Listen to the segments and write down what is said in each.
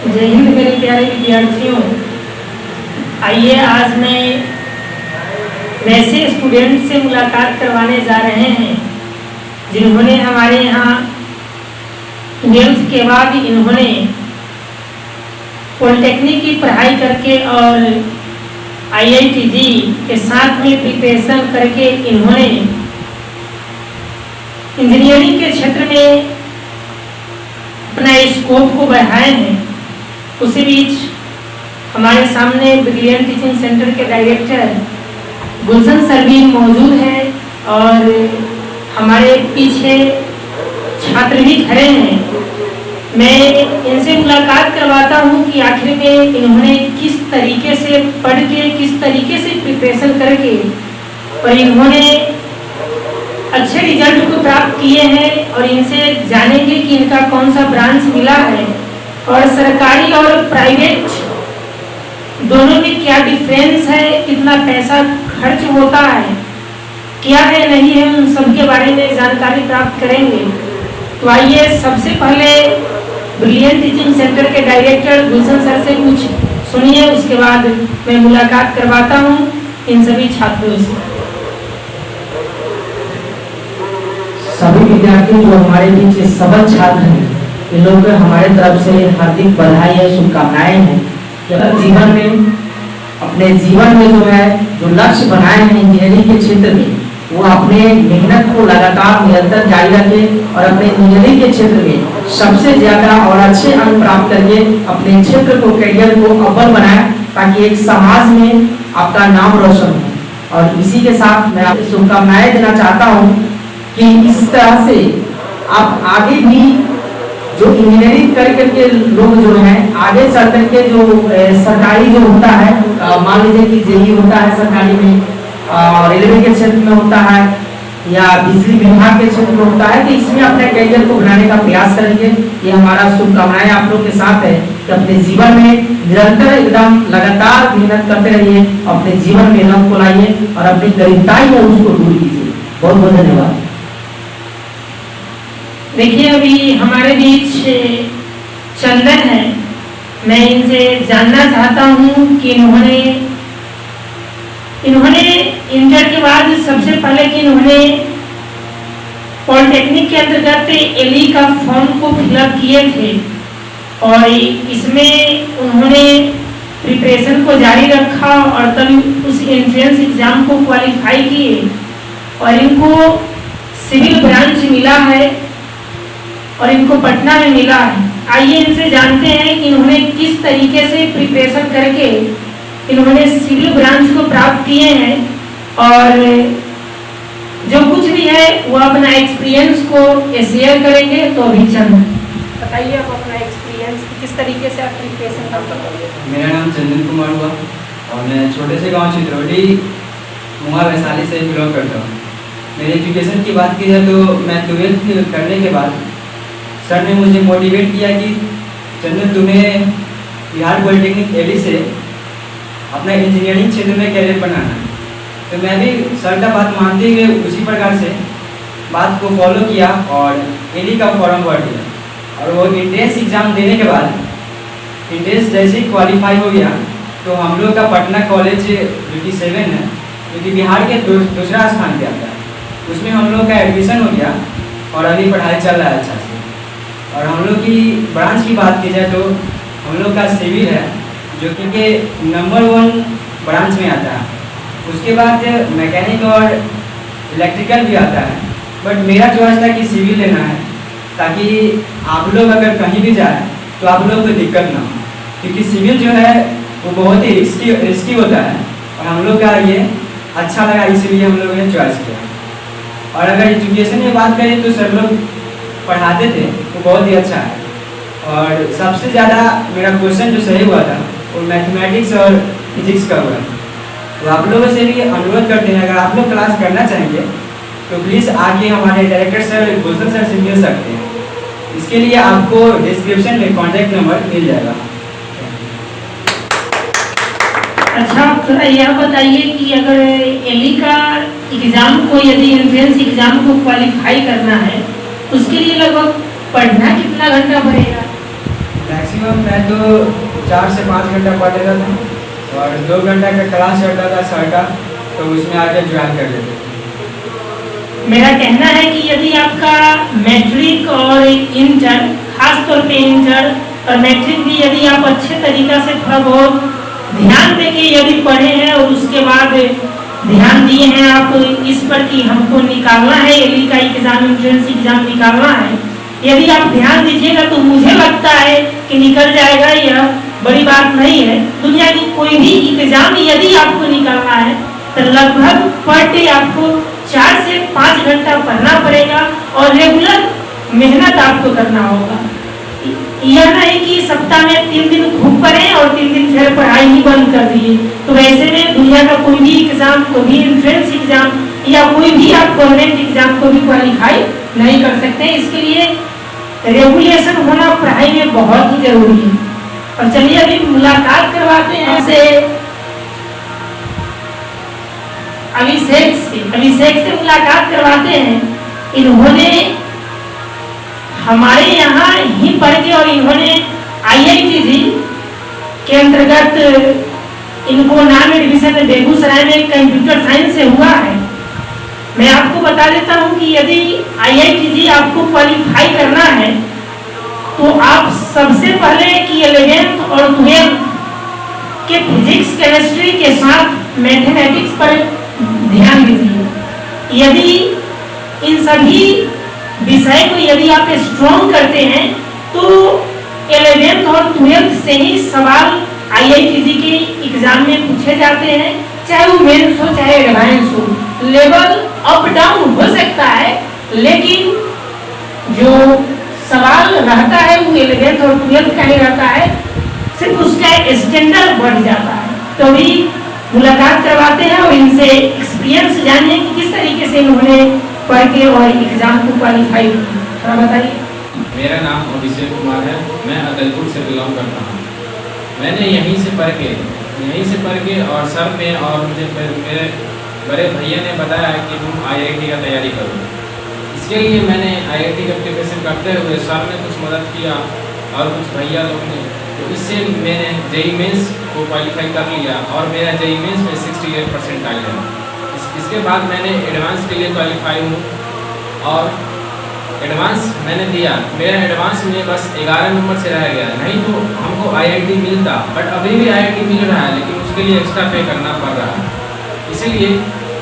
जय हिंद मेरे प्यारे विद्यार्थियों। आइए आज मैं वैसे स्टूडेंट से मुलाकात करवाने जा रहे हैं जिन्होंने हमारे यहाँ 12th के बाद इन्होंने पॉलिटेक्निक की पढ़ाई करके और IITG के साथ में प्रिपरेशन करके इन्होंने इंजीनियरिंग के क्षेत्र में अपना स्कोप को बढ़ाए हैं। उसी बीच हमारे सामने ब्रिलियंट टीचिंग सेंटर के डायरेक्टर गुलशन सर भी मौजूद हैं और हमारे पीछे छात्र भी खड़े हैं। मैं इनसे मुलाकात करवाता हूं कि आखिर में इन्होंने किस तरीके से पढ़ के, किस तरीके से प्रिपरेशन करके और इन्होंने अच्छे रिजल्ट को प्राप्त किए हैं और इनसे जानेंगे कि इनका कौन सा ब्रांच मिला है और सरकारी और प्राइवेट दोनों में क्या डिफरेंस है, कितना पैसा खर्च होता है, क्या है नहीं है, उन सब के बारे में जानकारी प्राप्त करेंगे। तो आइए सबसे पहले ब्रिलियंट टीचिंग सेंटर के डायरेक्टर गुलशन सर से कुछ सुनिए, उसके बाद मैं मुलाकात करवाता हूँ इन सभी छात्रों से। सभी विद्यार्थी जो हमारे बीच सबल छात्र हैं, इन लोगों को हमारे तरफ से हार्दिक बधाई है, शुभकामनाएं हैं। जीवन में अपने जीवन में जो है जो लक्ष्य बनाए हैं इंजीनियरिंग के क्षेत्र में, वो अपने मेहनत को लगातार निरंतर जारी रखें और अपने इंजीनियरिंग के क्षेत्र में सबसे ज्यादा और अच्छे अंक प्राप्त करके अपने क्षेत्र को, करियर को अव्वल बनाएं, ताकि एक समाज में आपका नाम रोशन हो। और इसी के साथ मैं आपको शुभकामनाएं देना चाहता हूँ कि इस तरह से आप आगे भी जो इंजीनियरिंग करके लोग जो हैं आगे चल करके जो सरकारी जो होता है, मान लीजिए कि जेई होता है सरकारी में, रेलवे के क्षेत्र में होता है या बिजली विभाग के क्षेत्र में होता है, तो इसमें अपने करियर को बनाने का प्रयास करेंगे। ये हमारा शुभकामनाएं आप लोग के साथ है कि अपने जीवन में निरंतर एकदम लगातार मेहनत करते रहिए, अपने जीवन में रंग को लाइए और अपनी दरिद्रता है उसको दूर कीजिए। बहुत बहुत धन्यवाद। देखिए अभी हमारे बीच चंदन है, मैं इनसे जानना चाहता हूँ कि इन्होंने इंटर के बाद सबसे पहले कि इन्होंने पॉलिटेक्निक के अंतर्गत एलई का फॉर्म को फिलअप किए थे और इसमें उन्होंने प्रिपरेशन को जारी रखा और तब उस एंट्रेंस एग्जाम को क्वालिफाई किए और इनको सिविल ब्रांच मिला है और इनको पटना में मिला है। आइए इनसे जानते हैं कि इन्होंने किस तरीके से प्रिपरेशन करके इन्होंने सिविल ब्रांच को प्राप्त किए हैं और जो कुछ भी है वो अपना एक्सपीरियंस को शेयर करेंगे। तो अभी चंदन बताइए आप अपना एक्सपीरियंस किस तरीके से आप प्रिपरेशन करते हैं। मेरा नाम चंदन कुमार हुआ और मैं छोटे से गांव चित्रौटी मुंगा वैशाली से बिलोंग करता हूँ। मेरी एजुकेशन की बात की जाए तो मैं 12th करने के बाद सर ने मुझे मोटिवेट किया कि चंदन तुम्हें बिहार पॉलिटेक्निक एलई से अपना इंजीनियरिंग क्षेत्र में कैरियर बनाना है। तो मैं भी सर का बात मानते हुए उसी प्रकार से बात को फॉलो किया और एलई का फॉर्म भर दिया और वो एंट्रेंस एग्ज़ाम देने के बाद एंट्रेंस जैसे ही क्वालिफाई हो गया तो हम लोग का पटना कॉलेज 57 है, जो कि बिहार के दूसरा स्थान पे आता है, उसमें हम लोग का एडमिशन हो गया और अभी पढ़ाई चल रहा है अच्छा से। और हम लोग की ब्रांच की बात की जाए तो हम लोग का सिविल है, जो कि नंबर 1 ब्रांच में आता है। उसके बाद मैकेनिक और इलेक्ट्रिकल भी आता है, बट मेरा चॉइस था कि सिविल लेना है ताकि आप लोग अगर कहीं भी जाए तो आप लोग को दिक्कत ना हो, क्योंकि सिविल जो है वो बहुत ही रिस्की होता है और हम लोग का ये अच्छा लगा, इसलिए हम लोगों ने चॉइस किया। और अगर एजुकेशन में बात करें तो सर लोग पढ़ाते थे वो बहुत ही अच्छा है और सबसे ज़्यादा मेरा क्वेश्चन जो सही हुआ था वो मैथमेटिक्स और फिजिक्स का हुआ। तो आप लोगों से भी अनुरोध करते हैं, अगर आप लोग क्लास करना चाहेंगे तो प्लीज़ आके हमारे डायरेक्टर सर गुलशन सर से मिल सकते हैं। इसके लिए आपको डिस्क्रिप्शन में कॉन्टैक्ट नंबर मिल जाएगा। अच्छा, थोड़ा यह बताइए कि अगर एलई का एग्ज़ाम को, यदि एंट्रेंस एग्ज़ाम को क्वालिफाई करना है उसके लिए लगभग पढ़ना कितना घंटा पड़ेगा? मैक्सिमम मैं तो 4 से 5 घंटा पढ़ लेता था और 2 घंटा का क्लास चलता था सर का, तो उसमें आके ज्वाइन कर लेते थे। मेरा कहना है कि यदि आपका मैट्रिक और इंटर, खास तौर पे इंटर और मैट्रिक भी यदि आप अच्छे तरीक़ा से थोड़ा बहुत ध्यान देके यदि पढ़े हैं और उसके बाद ध्यान दिए हैं आप इस पर कि हमको निकालना है एली का एग्ज़ाम, एंट्रेंस एग्ज़ाम निकालना है, यदि आप ध्यान दीजिएगा तो मुझे लगता है कि निकल जाएगा। यह बड़ी बात नहीं है। दुनिया की कोई भी एग्ज़ाम यदि आपको निकालना है तो लगभग पर डे आपको 4 से 5 घंटा पढ़ना पड़ेगा और रेगुलर मेहनत आपको करना होगा। यह नहीं कि सप्ताह में 3 दिन खूब पढ़ें और 3 दिन फिर पढ़ाई ही बंद कर दिए। तो वैसे में दुनिया का कोई भी एग्ज़ाम, कोई भी एंट्रेंस एग्ज़ाम या कोई भी आप गवर्नमेंट एग्ज़ाम को भी क्वालिफाई नहीं कर सकते। इसके लिए रेगुलेशन होना पढ़ाई में बहुत ही जरूरी है। और चलिए अभी मुलाकात करवाते हैं से अभिषेक से मुलाकात करवाते हैं। इन्होंने हमारे यहाँ ही पढ़ के और इन्होंने IITG के अंतर्गत इनको नाम एडमिशन बेगूसराय में कंप्यूटर साइंस से हुआ है। मैं आपको बता देता हूँ कि यदि IITG आपको क्वालिफाई करना है तो आप सबसे पहले कि 11th और 12th के फिजिक्स केमिस्ट्री के साथ मैथमेटिक्स पर ध्यान दीजिए। यदि इन सभी विषय को यदि आप स्ट्रॉन्ग करते हैं तो 11th और 12th से ही सवाल IITG के एग्जाम में पूछे जाते हैं, चाहे वो मेंस हो चाहे एडवांस हो। लेवल अप डाउन हो सकता है लेकिन जो सवाल रहता है वो 11th और 12th का ही रहता है, सिर्फ उसका स्टैंडर्ड बढ़ जाता है। तो अभी मुलाकात करवाते हैं और इनसे एक्सपीरियंस जानिए कि किस तरीके से इन्होंने पढ़ के और एग्जाम को क्वालिफाई किया। थोड़ा बताइए। मेरा नाम अभिषेक कुमार है, मैं अदलपुर से बिलोंग करता हूँ। मैंने यहीं से पढ़ के और सर ने और मुझे मेरे बड़े भैया ने बताया कि तुम IIT का तैयारी करो। इसके लिए मैंने IIT का प्रिपरेशन करते हुए सर ने कुछ मदद किया और कुछ भैया लोग ने, तो इससे मैंने JEE मेंस को क्वालिफाई कर लिया और मेरा JEE मेंस में 68% आया है। इसके बाद मैंने एडवांस के लिए क्वालिफाई हूँ और एडवांस मैंने दिया। मेरा एडवांस में बस 11 नंबर से रह गया, नहीं तो हमको IIT मिलता, बट अभी भी IIT मिल रहा है लेकिन उसके लिए एक्स्ट्रा पे करना पड़ रहा है। इसीलिए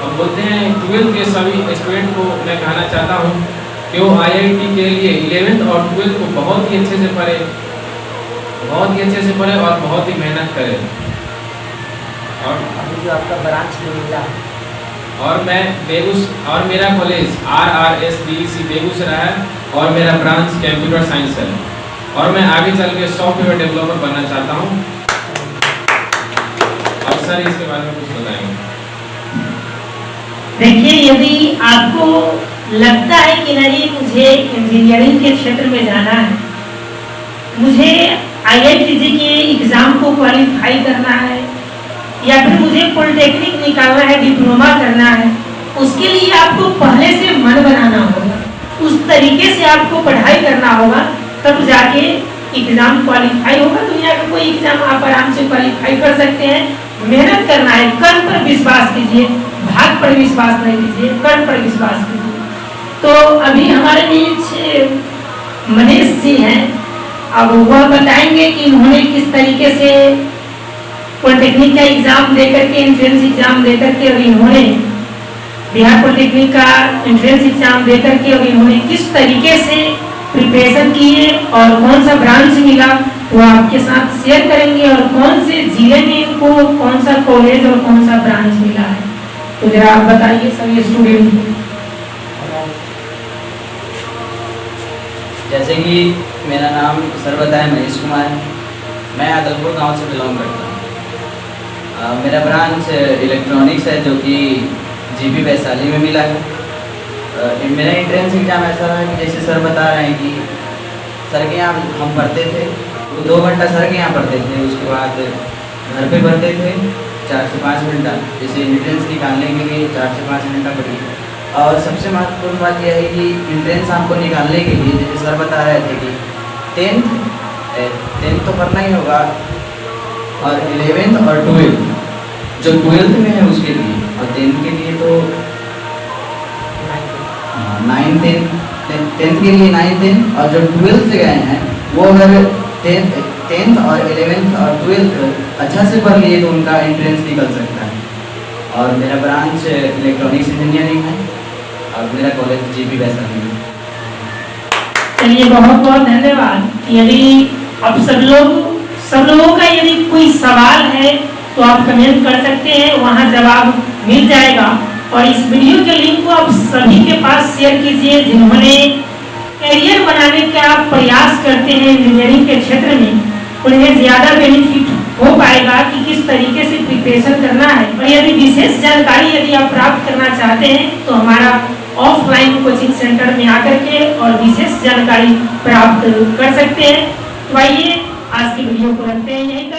अब बोलते हैं 12th के सभी स्टूडेंट को मैं कहना चाहता हूँ कि वो IIT के लिए 11th और 12th को बहुत ही अच्छे से पढ़े और बहुत ही मेहनत करे। और अभी जो आपका ब्रांच में मिला और मैं और मेरा कॉलेज RRSDEC बेगूसराय है और मेरा ब्रांच कंप्यूटर साइंस है और मैं आगे चल के सॉफ्टवेयर डेवलपर बनना चाहता हूँ। और सर इसके बारे में कुछ बताएंगे। देखिए, यदि आपको लगता है कि नहीं मुझे इंजीनियरिंग के क्षेत्र में जाना है, मुझे IITG के एग्ज़ाम को क्वालिफाई करना है या फिर मुझे पॉलिटेक्निक निकालना है, डिप्लोमा करना है, उसके लिए आपको पहले से मन बनाना होगा, उस तरीके से आपको पढ़ाई करना होगा, तब जाके एग्ज़ाम क्वालिफाई होगा। दुनिया का कोई एग्ज़ाम आप आराम से क्वालिफाई कर सकते हैं। मेहनत करना है, कर्म पर विश्वास कीजिए, भाग पर विश्वास नहीं कीजिए, कर्म पर विश्वास कीजिए। तो अभी हमारे बीच मनीष जी हैं, अब वह बताएंगे कि उन्होंने किस तरीके से पॉलिटेक्निक का एग्ज़ाम दे करके, एंट्रेंस एग्ज़ाम दे करके और इन्होंने बिहार पॉलिटेक्निक का एंट्रेंस एग्ज़ाम दे करके और इन्होंने किस तरीके से प्रिपरेशन किए और कौन सा ब्रांच मिला वो आपके साथ शेयर करेंगे और कौन से जिले में इनको कौन सा कॉलेज और कौन सा ब्रांच मिला है। तो जरा आप बताइए सभी स्टूडेंट को। जैसे कि मेरा नाम सर बताया मनीष कुमार है, मैं अदलपुर गांव से बिलोंग करता हूँ। मेरा ब्रांच इलेक्ट्रॉनिक्स है जो कि GP वैशाली में मिला है। मेरा एंट्रेंस एग्ज़ाम ऐसा रहा कि जैसे सर बता रहे हैं कि सर के यहाँ हम पढ़ते थे, तो 2 घंटा सर के यहाँ पढ़ते थे, उसके बाद घर पे पढ़ते थे 4 से 5 घंटा, जैसे एंट्रेंस निकालने के लिए 4 से 5 घंटा पढ़िए। और सबसे महत्वपूर्ण बात यह है कि एंट्रेंस आपको निकालने के लिए जैसे सर बता रहे थे कि 10th 10th तो करना ही होगा, और 11th और 12th, जो 12th में है उसके लिए, और 10th के लिए तो 9 10th के लिए 9 10, और जो 12th से गए हैं वो अगर 10th और 11th और 12th अच्छा से पढ़ लिए तो उनका एंट्रेंस निकल सकता है। और मेरा ब्रांच इलेक्ट्रॉनिक्स इंजीनियरिंग है, और मेरा कॉलेज जीपी वैशाली में। चलिए बहुत बहुत धन्यवाद। यदि अब सब लोगों का यदि कोई सवाल है तो आप कमेंट कर सकते हैं, वहां जवाब मिल जाएगा। और इस वीडियो के लिंक को आप सभी के पास शेयर कीजिए जिन्होंने करियर बनाने का प्रयास करते हैं इंजीनियरिंग के क्षेत्र में, उन्हें ज़्यादा बेनिफिट हो पाएगा कि किस तरीके से प्रिपरेशन करना है। और यदि विशेष जानकारी यदि आप प्राप्त करना चाहते हैं तो हमारा ऑफलाइन कोचिंग सेंटर में आकर के और विशेष जानकारी प्राप्त कर सकते हैं। तो आइए आज की वीडियो को रखते हैं यहीं।